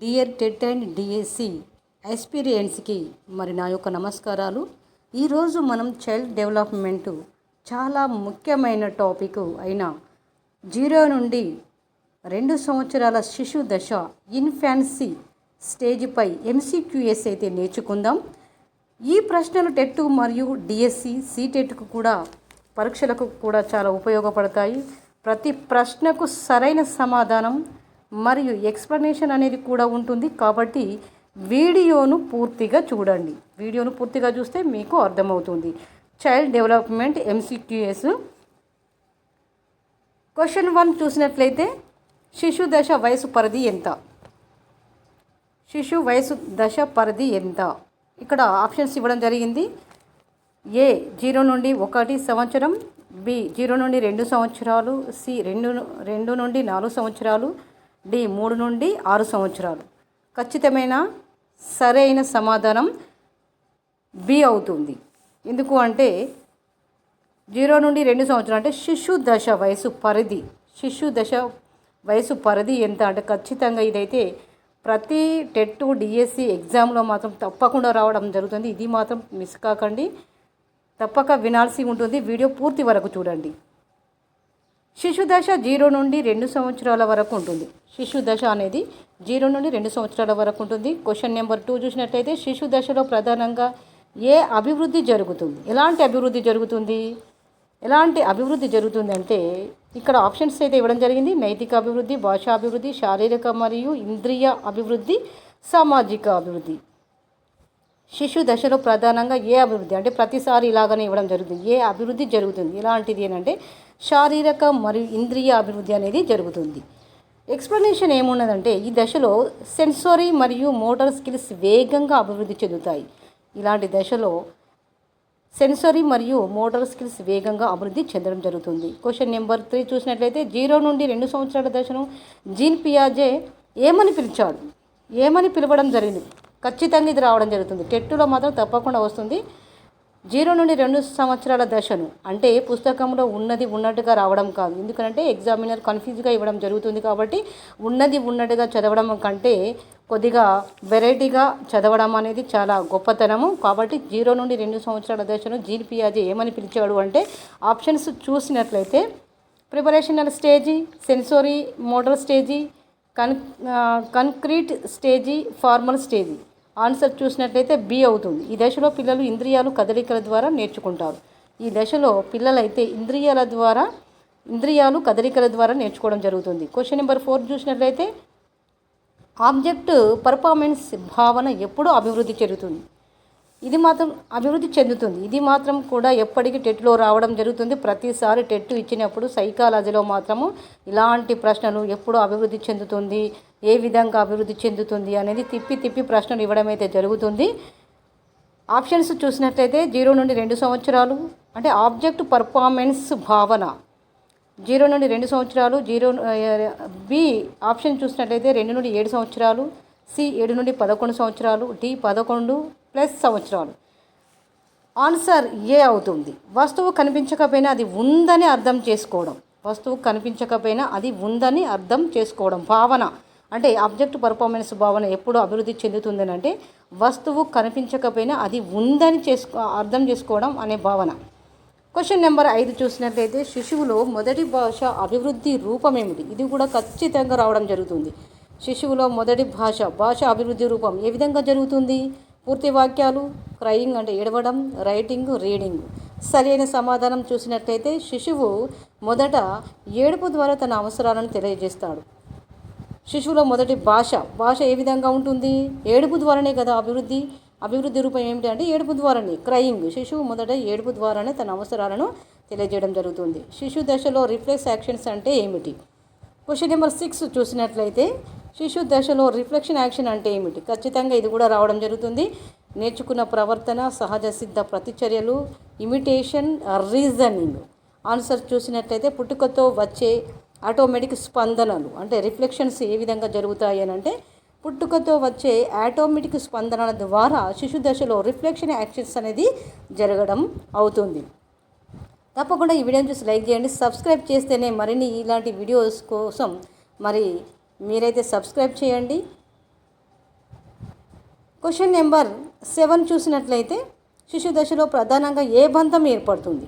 Dear TET and DSC ఎక్స్పీరియన్స్కి మరి నా యొక్క నమస్కారాలు. ఈరోజు మనం చైల్డ్ డెవలప్మెంటు చాలా ముఖ్యమైన టాపిక్ అయిన 0 నుండి 2 సంవత్సరాల శిశు దశ ఇన్ఫాన్సీ స్టేజ్పై ఎంసీక్యూఎస్ అయితే నేర్చుకుందాం. ఈ ప్రశ్నలు టెట్ మరియు డిఎస్సి సీటెట్కు కూడా పరీక్షలకు కూడా చాలా ఉపయోగపడతాయి. ప్రతి ప్రశ్నకు సరైన సమాధానం మరియు ఎక్స్ప్లెనేషన్ అనేది కూడా ఉంటుంది. కాబట్టి వీడియోను పూర్తిగా చూడండి. వీడియోను పూర్తిగా చూస్తే మీకు అర్థమవుతుంది. చైల్డ్ డెవలప్మెంట్ ఎంసీక్యూఎస్ క్వశ్చన్ 1 చూసినట్లయితే శిశు దశ వయసు పరిధి ఎంత? శిశు వయసు దశ పరిధి ఎంత? ఇక్కడ ఆప్షన్స్ ఇవ్వడం జరిగింది. ఏ 0 నుండి 1 సంవత్సరం, బి 0 నుండి 2 సంవత్సరాలు, సి 2 నుండి 4 సంవత్సరాలు, డి 3 నుండి 6 సంవత్సరాలు. ఖచ్చితమైన సరైన సమాధానం బి అవుతుంది. ఎందుకు అంటే 0 నుండి 2 సంవత్సరాలు అంటే శిశు దశ వయసు పరిధి. శిశు దశ వయసు పరిధి ఎంత అంటే ఖచ్చితంగా ఇదైతే ప్రతి టెట్ డిఎస్సి ఎగ్జామ్లో మాత్రం తప్పకుండా రావడం జరుగుతుంది. ఇది మాత్రం మిస్ కాకండి, తప్పక వినాల్సి ఉంటుంది. వీడియో పూర్తి వరకు చూడండి. శిశు దశ 0 నుండి 2 సంవత్సరాల వరకు ఉంటుంది. శిశు దశ అనేది 0 నుండి 2 సంవత్సరాల వరకు ఉంటుంది. క్వశ్చన్ నెంబర్ 2 చూసినట్లయితే శిశు దశలో ప్రధానంగా ఏ అభివృద్ధి జరుగుతుంది? ఎలాంటి అభివృద్ధి జరుగుతుంది? ఎలాంటి అభివృద్ధి జరుగుతుంది అంటే ఇక్కడ ఆప్షన్స్ అయితే ఇవ్వడం జరిగింది. నైతిక అభివృద్ధి, భాషా అభివృద్ధి, శారీరక మరియు ఇంద్రియ అభివృద్ధి, సామాజిక అభివృద్ధి. శిశు దశలో ప్రధానంగా ఏ అభివృద్ధి అంటే ప్రతిసారి ఇలాగనే ఇవ్వడం జరుగుతుంది. ఏ అభివృద్ధి జరుగుతుంది? ఎలాంటిది అంటే శారీరక మరియు ఇంద్రియ అభివృద్ధి అనేది జరుగుతుంది. ఎక్స్ప్లెనేషన్ ఏమున్నదంటే ఈ దశలో సెన్సరీ మరియు మోటార్ స్కిల్స్ వేగంగా అభివృద్ధి చెందుతాయి. ఇలాంటి దశలో సెన్సరీ మరియు మోటార్ స్కిల్స్ వేగంగా అభివృద్ధి చెందడం జరుగుతుంది. క్వశ్చన్ నెంబర్ 3 చూసినట్లయితే 0 నుండి 2 సంవత్సరాల దశను జీన్ పియాజే ఏమని పిలిచాడు? ఏమని పిలవడం జరిగింది? ఖచ్చితంగా ఇది రావడం జరుగుతుంది. టెట్టులో మాత్రం తప్పకుండా వస్తుంది. 0 నుండి 2 సంవత్సరాల దశను అంటే పుస్తకంలో ఉన్నది ఉన్నట్టుగా రావడం కాదు. ఎందుకంటే ఎగ్జామినర్ కన్ఫ్యూజ్గా ఇవ్వడం జరుగుతుంది. కాబట్టి ఉన్నది ఉన్నట్టుగా చదవడం కంటే కొద్దిగా వెరైటీగా చదవడం అనేది చాలా గొప్పతనము. కాబట్టి 0 నుండి 2 సంవత్సరాల దశను జీన్ పియాజే ఏమని పిలిచాడు అంటే ఆప్షన్స్ చూసినట్లయితే preoperational stage, sensory motor stage, concrete stage, formal stage. Answer చూసినట్లయితే బి అవుతుంది. ఈ దశలో పిల్లలు ఇంద్రియాలు కదలికల ద్వారా నేర్చుకుంటారు. ఈ దశలో పిల్లలైతే ఇంద్రియాలు కదలికల ద్వారా నేర్చుకోవడం జరుగుతుంది. క్వశ్చన్ నెంబర్ 4 చూసినట్లయితే ఆబ్జెక్ట్ పర్ఫార్మెన్స్ భావన ఎప్పుడు అభివృద్ధి చెందుతుంది? ఇది మాత్రం కూడా ఎప్పటికీ టెట్లో రావడం జరుగుతుంది. ప్రతిసారి టెట్ ఇచ్చినప్పుడు సైకాలజీలో మాత్రము ఇలాంటి ప్రశ్నలు ఎప్పుడు అభివృద్ధి చెందుతుంది, ఏ విధంగా అభివృద్ధి చెందుతుంది అనేది తిప్పి ప్రశ్నలు ఇవ్వడం అయితే జరుగుతుంది. ఆప్షన్స్ చూసినట్లయితే 0 నుండి 2 సంవత్సరాలు అంటే ఆబ్జెక్ట్ పర్ఫార్మెన్స్ భావన 0 నుండి 2 సంవత్సరాలు. బి ఆప్షన్ చూసినట్లయితే 2 నుండి 7 సంవత్సరాలు, సి 7 నుండి 11 సంవత్సరాలు, డి 11+ సంవత్సరాలు. ఆన్సర్ ఏ అవుతుంది. వస్తువు కనిపించకపోయినా అది ఉందని అర్థం చేసుకోవడం. భావన అంటే ఆబ్జెక్ట్ పర్ఫార్మెన్స్ భావన ఎప్పుడు అభివృద్ధి చెందుతుందని అంటే వస్తువు కనిపించకపోయినా అది ఉందని అర్థం చేసుకోవడం అనే భావన. క్వశ్చన్ నెంబర్ 5 చూసినట్లయితే శిశువులో మొదటి భాష అభివృద్ధి రూపం ఏమిటి? ఇది కూడా ఖచ్చితంగా రావడం జరుగుతుంది. శిశువులో మొదటి భాష అభివృద్ధి రూపం ఏ విధంగా జరుగుతుంది? పూర్తి వాక్యాలు, క్రయింగ్ అంటే ఏడవడం, రైటింగ్, రీడింగ్. సరైన సమాధానం చూసినట్లయితే శిశువు మొదట ఏడుపు ద్వారా తన అవసరాలను తెలియజేస్తాడు. శిశువులో మొదటి భాష ఏ విధంగా ఉంటుంది? ఏడుపు ద్వారానే కదా అభివృద్ధి రూపం ఏమిటి అంటే ఏడుపు ద్వారానే. క్రయింగ్ శిశువు మొదట ఏడుపు ద్వారానే తన అవసరాలను తెలియజేయడం జరుగుతుంది. శిశు దశలో రిఫ్లెక్స్ యాక్షన్స్ అంటే ఏమిటి? క్వశ్చన్ నెంబర్ 6 చూసినట్లయితే శిశు దశలో రిఫ్లెక్షన్ యాక్షన్ అంటే ఏమిటి? ఖచ్చితంగా ఇది కూడా రావడం జరుగుతుంది. నేర్చుకున్న ప్రవర్తన, సహజ సిద్ధ ప్రతిచర్యలు, ఇమిటేషన్, రీజనింగ్. ఆన్సర్ చూసినట్లయితే పుట్టుకతో వచ్చే ఆటోమేటిక్ స్పందనలు అంటే రిఫ్లెక్షన్స్ ఏ విధంగా జరుగుతాయి అని అంటే పుట్టుకతో వచ్చే ఆటోమేటిక్ స్పందనల ద్వారా శిశు దశలో రిఫ్లెక్షన్ యాక్షన్స్ అనేది జరగడం అవుతుంది. తప్పకుండా ఈ వీడియోని చూసి లైక్ చేయండి. సబ్స్క్రైబ్ చేస్తేనే మరిన్ని ఇలాంటి వీడియోస్ కోసం మీరైతే సబ్స్క్రైబ్ చేయండి. క్వశ్చన్ నెంబర్ 7 చూసినట్లయితే శిశు దశలో ప్రధానంగా ఏ బంధం ఏర్పడుతుంది?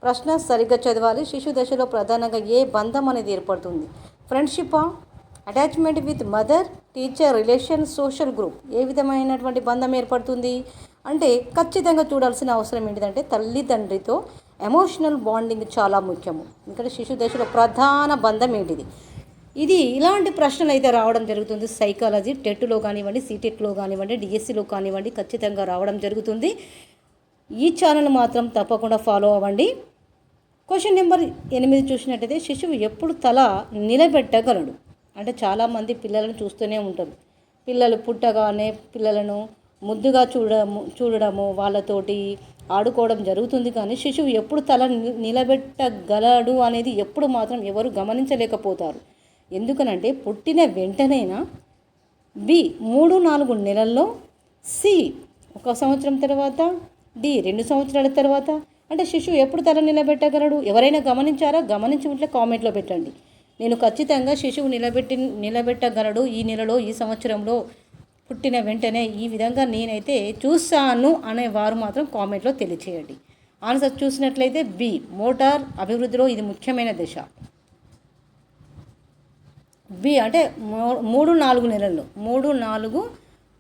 ప్రశ్న సరిగ్గా చదవాలి. శిశు దశలో ప్రధానంగా ఏ బంధం అనేది ఏర్పడుతుంది? ఫ్రెండ్షిప్పా, attachment with mother, teacher, relation, social group. ఏ విధమైనటువంటి బంధం ఏర్పడుతుంది అంటే ఖచ్చితంగా చూడాల్సిన అవసరం ఏంటిదంటే తల్లిదండ్రితో ఎమోషనల్ బాండింగ్ చాలా ముఖ్యము. ఇక్కడ శిశు దశలో ప్రధాన బంధం ఏంటిది? ఇది ఇలాంటి ప్రశ్నలు అయితే రావడం జరుగుతుంది. సైకాలజీ టెట్లో కానివ్వండి, సీటెట్లో కానివ్వండి, డిఎస్సిలో కానివ్వండి ఖచ్చితంగా రావడం జరుగుతుంది. ఈ ఛానల్ మాత్రం తప్పకుండా ఫాలో అవ్వండి. క్వశ్చన్ నెంబర్ 8 చూసినట్టయితే శిశువు ఎప్పుడు తల నిలబెట్టగలడు? అంటే చాలామంది పిల్లలను చూస్తూనే ఉంటారు. పిల్లలు పుట్టగానే పిల్లలను ముద్దుగా చూడడము వాళ్ళతోటి ఆడుకోవడం జరుగుతుంది. కానీ శిశువు ఎప్పుడు తల నిలబెట్టగలడు అనేది ఎప్పుడు మాత్రం ఎవరు గమనించలేకపోతారు. ఎందుకనంటే పుట్టిన వెంటనేనా, బి 3-4 నెలల్లో, సి 1 సంవత్సరం తర్వాత, డి 2 సంవత్సరాల తర్వాత. అంటే శిశువు ఎప్పుడు తల నిలబెట్టగలడు? ఎవరైనా గమనించారా? గమనించి ఉంటే కామెంట్లో పెట్టండి. నేను ఖచ్చితంగా శిశువు నిలబెట్టగలడు ఈ నెలలో, ఈ సంవత్సరంలో, పుట్టిన వెంటనే ఈ విధంగా నేనైతే చూస్తాను అనేవారు మాత్రం కామెంట్లో తెలియచేయండి. ఆన్సర్ చూసినట్లయితే బి మోటార్ అభివృద్ధిలో ఇది ముఖ్యమైన దశ. బి అంటే 3-4 నెలల్లో, 3-4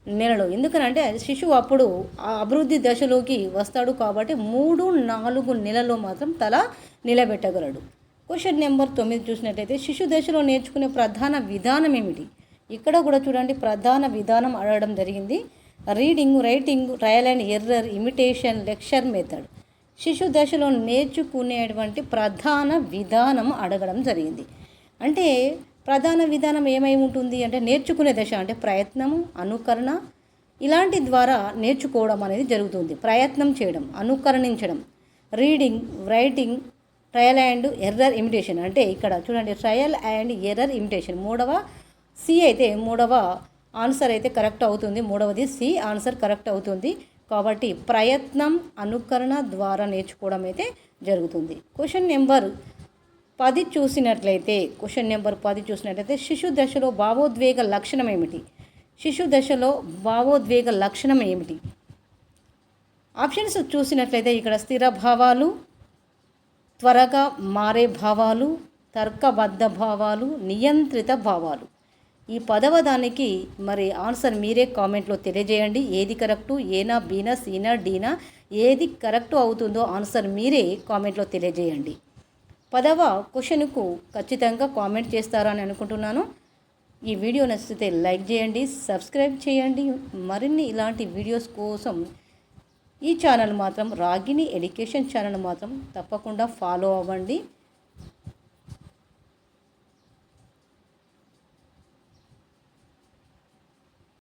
నెలలు. ఎందుకనంటే శిశువు అప్పుడు ఆ అభివృద్ధి దశలోకి వస్తాడు కాబట్టి 3-4 నెలల్లో మాత్రం తల నిలబెట్టగలడు. క్వశ్చన్ నెంబర్ 9 చూసినట్లయితే శిశు దశలో నేర్చుకునే ప్రధాన విధానం ఏమిటి? ఇక్కడ కూడా చూడండి ప్రధాన విధానం అడగడం జరిగింది. Reading, writing, trial and error, imitation, lecture method. శిశు దశలో నేర్చుకునేటువంటి ప్రధాన విధానం అడగడం జరిగింది. అంటే ప్రధాన విధానం ఏమై ఉంటుంది అంటే నేర్చుకునే దశ అంటే ప్రయత్నము, అనుకరణ ఇలాంటి ద్వారా నేర్చుకోవడం అనేది జరుగుతుంది. ప్రయత్నం చేయడం, అనుకరణించడం, reading, writing, trial and error, imitation. అంటే ఇక్కడ చూడండి trial and error, imitation. C అయితే మూడవ ఆన్సర్ అయితే కరెక్ట్ అవుతుంది. మూడవది సి ఆన్సర్ కరెక్ట్ అవుతుంది. కాబట్టి ప్రయత్నం, అనుకరణ ద్వారా నేర్చుకోవడం అయితే జరుగుతుంది. క్వశ్చన్ నెంబర్ 10 చూసినట్లయితే శిశు దశలో భావోద్వేగ లక్షణం ఏమిటి? శిశు దశలో భావోద్వేగ లక్షణం ఏమిటి? ఆప్షన్స్ చూసినట్లయితే ఇక్కడ స్థిర భావాలు, త్వరగా మారే భావాలు, తర్కబద్ధ భావాలు, నియంత్రిత భావాలు. ఈ 10వ దానికి మరి ఆన్సర్ మీరే కామెంట్లో తెలియజేయండి. ఏది కరెక్టు, ఏనా, బీనా, సీనా, డీనా, ఏది కరెక్టు అవుతుందో ఆన్సర్ మీరే కామెంట్లో తెలియజేయండి. 10వ క్వశ్చన్కు ఖచ్చితంగా కామెంట్ చేస్తారని అనుకుంటున్నాను. ఈ వీడియో నచ్చితే లైక్ చేయండి, సబ్స్క్రైబ్ చేయండి. మరిన్ని ఇలాంటి వీడియోస్ కోసం ఈ ఛానల్ మాత్రం రాగిణి ఎడ్యుకేషన్ ఛానల్ మాత్రం తప్పకుండా ఫాలో అవ్వండి.